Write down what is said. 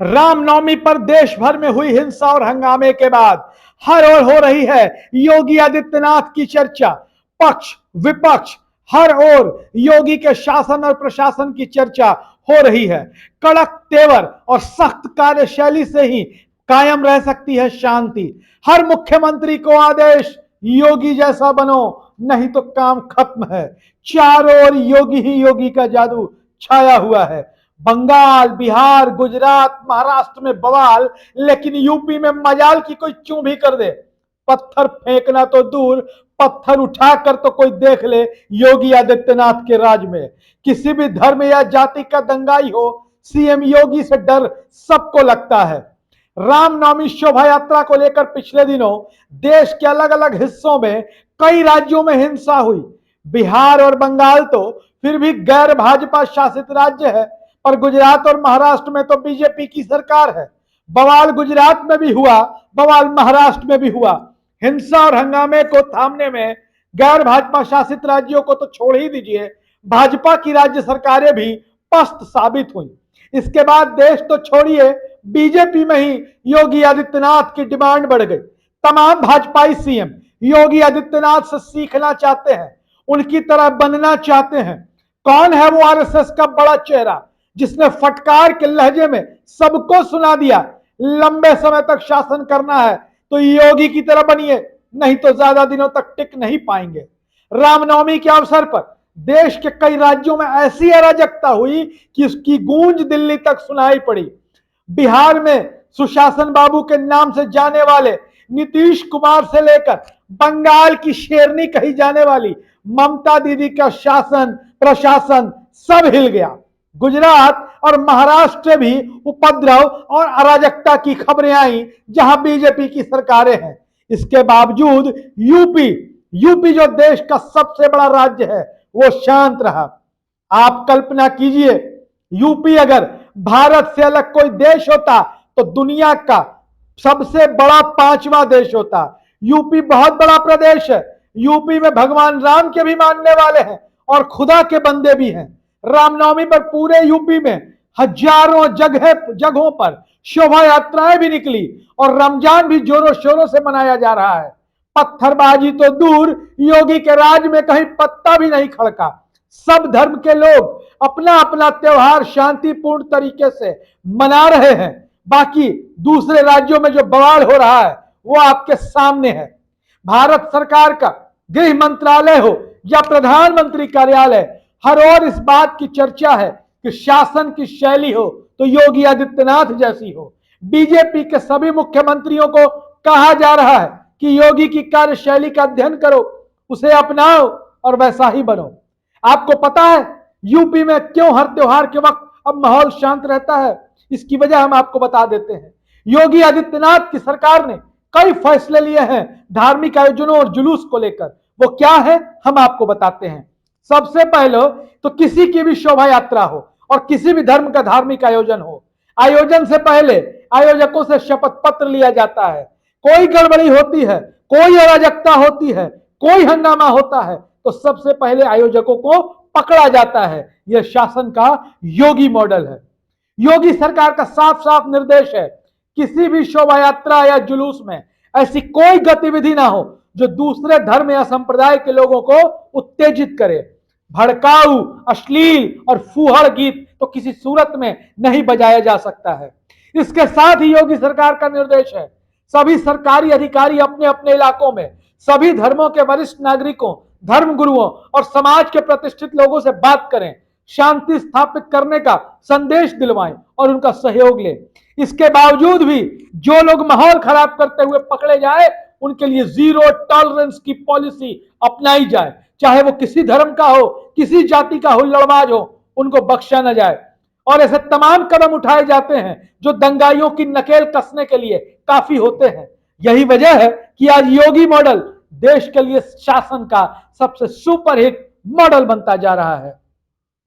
रामनवमी पर देश भर में हुई हिंसा और हंगामे के बाद हर ओर हो रही है योगी आदित्यनाथ की चर्चा। पक्ष विपक्ष हर ओर योगी के शासन और प्रशासन की चर्चा हो रही है। कड़क तेवर और सख्त कार्यशैली से ही कायम रह सकती है शांति। हर मुख्यमंत्री को आदेश, योगी जैसा बनो नहीं तो काम खत्म है। चारों ओर योगी ही योगी का जादू छाया हुआ है। बंगाल, बिहार, गुजरात, महाराष्ट्र में बवाल, लेकिन यूपी में मजाल की कोई चूं भी कर दे। पत्थर फेंकना तो दूर, पत्थर उठाकर तो कोई देख ले योगी आदित्यनाथ के राज में। किसी भी धर्म या जाति का दंगाई हो, सीएम योगी से डर सबको लगता है। रामनवमी शोभा यात्रा को लेकर पिछले दिनों देश के अलग अलग हिस्सों में कई राज्यों में हिंसा हुई। बिहार और बंगाल तो फिर भी गैर भाजपा शासित राज्य है, पर गुजरात और महाराष्ट्र में तो बीजेपी की सरकार है। बवाल गुजरात में भी हुआ, बवाल महाराष्ट्र में भी हुआ। हिंसा और हंगामे को थामने में गैर भाजपा शासित राज्यों को तो छोड़ ही दीजिए, भाजपा की राज्य सरकारें भी पस्त साबित हुई। इसके बाद देश तो छोड़िए, बीजेपी में ही योगी आदित्यनाथ की डिमांड बढ़ गई। तमाम भाजपाई सीएम योगी आदित्यनाथ से सीखना चाहते हैं, उनकी तरह बनना चाहते हैं। कौन है वो आरएसएस का बड़ा चेहरा जिसने फटकार के लहजे में सबको सुना दिया, लंबे समय तक शासन करना है तो योगी की तरह बनिए, नहीं तो ज्यादा दिनों तक टिक नहीं पाएंगे। रामनवमी के अवसर पर देश के कई राज्यों में ऐसी अराजकता हुई कि उसकी गूंज दिल्ली तक सुनाई पड़ी। बिहार में सुशासन बाबू के नाम से जाने वाले नीतीश कुमार से लेकर बंगाल की शेरनी कही जाने वाली ममता दीदी का शासन प्रशासन सब हिल गया। गुजरात और महाराष्ट्र भी उपद्रव और अराजकता की खबरें आई, जहां बीजेपी की सरकारें हैं। इसके बावजूद यूपी जो देश का सबसे बड़ा राज्य है, वो शांत रहा। आप कल्पना कीजिए, यूपी अगर भारत से अलग कोई देश होता तो दुनिया का सबसे बड़ा 5वां देश होता। यूपी बहुत बड़ा प्रदेश है। यूपी में भगवान राम के भी मानने वाले हैं और खुदा के बंदे भी हैं। रामनवमी पर पूरे यूपी में हजारों जगहों पर शोभा यात्राएं भी निकली और रमजान भी जोरों शोरों से मनाया जा रहा है। पत्थरबाजी तो दूर, योगी के राज में कहीं पत्ता भी नहीं खड़का। सब धर्म के लोग अपना अपना त्योहार शांतिपूर्ण तरीके से मना रहे हैं। बाकी दूसरे राज्यों में जो बवाल हो रहा है वो आपके सामने है। भारत सरकार का गृह मंत्रालय हो या प्रधानमंत्री कार्यालय, हर ओर इस बात की चर्चा है कि शासन की शैली हो तो योगी आदित्यनाथ जैसी हो। बीजेपी के सभी मुख्यमंत्रियों को कहा जा रहा है कि योगी की कार्यशैली का अध्ययन करो, उसे अपनाओ और वैसा ही बनो। आपको पता है यूपी में क्यों हर त्योहार के वक्त अब माहौल शांत रहता है? इसकी वजह हम आपको बता देते हैं। योगी आदित्यनाथ की सरकार ने कई फैसले लिए हैं धार्मिक आयोजनों और जुलूस को लेकर। वो क्या है हम आपको बताते हैं। सबसे पहले तो किसी की भी शोभा यात्रा हो और किसी भी धर्म का धार्मिक आयोजन हो, आयोजन से पहले आयोजकों से शपथ पत्र लिया जाता है। कोई गड़बड़ी होती है, कोई अराजकता होती है, कोई हंगामा होता है तो सबसे पहले आयोजकों को पकड़ा जाता है। यह शासन का योगी मॉडल है। योगी सरकार का साफ साफ निर्देश है, किसी भी शोभा यात्रा या जुलूस में ऐसी कोई गतिविधि ना हो जो दूसरे धर्म या संप्रदाय के लोगों को उत्तेजित करे। भड़काऊ, अश्लील और फूहड़ गीत तो किसी सूरत में नहीं बजाया जा सकता है। इसके साथ ही योगी सरकार का निर्देश है, सभी सरकारी अधिकारी अपने अपने इलाकों में सभी धर्मों के वरिष्ठ नागरिकों, धर्म गुरुओं और समाज के प्रतिष्ठित लोगों से बात करें, शांति स्थापित करने का संदेश दिलवाएं और उनका सहयोग लें। इसके बावजूद भी जो लोग माहौल खराब करते हुए पकड़े जाए, उनके लिए जीरो टॉलरेंस की पॉलिसी अपनाई जाए। चाहे वो किसी धर्म का हो, किसी जाति का हुल्लड़बाज हो, उनको बख्शा न जाए। और ऐसे तमाम कदम उठाए जाते हैं जो दंगाइयों की नकेल कसने के लिए काफी होते हैं। यही वजह है कि आज योगी मॉडल देश के लिए शासन का सबसे सुपरहिट मॉडल बनता जा रहा है।